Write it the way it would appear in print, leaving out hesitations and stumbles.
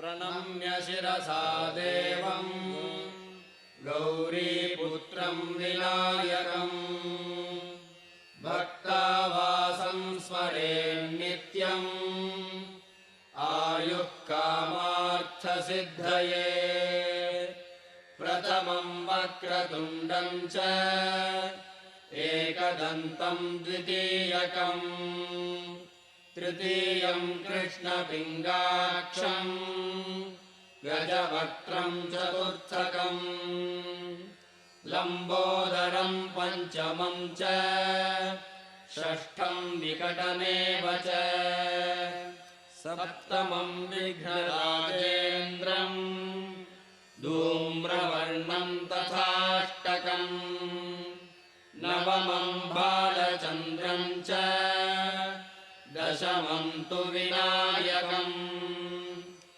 प्रणम्य शिरसा देवम् गौरीपुत्रम् विनायकम् भक्तावासं स्मरेन्नित्यम् आयुः कामार्थसिद्धये प्रथमम् वक्रतुण्डम् च एकदन्तम् द्वितीयकम् तृतीयम् कृष्णपिङ्गाक्षम् गजवक्त्रम् चतुर्थकम् लम्बोदरम् पञ्चमम् च षष्ठम् विकटमेव च सप्तमम् विघ्नराजम्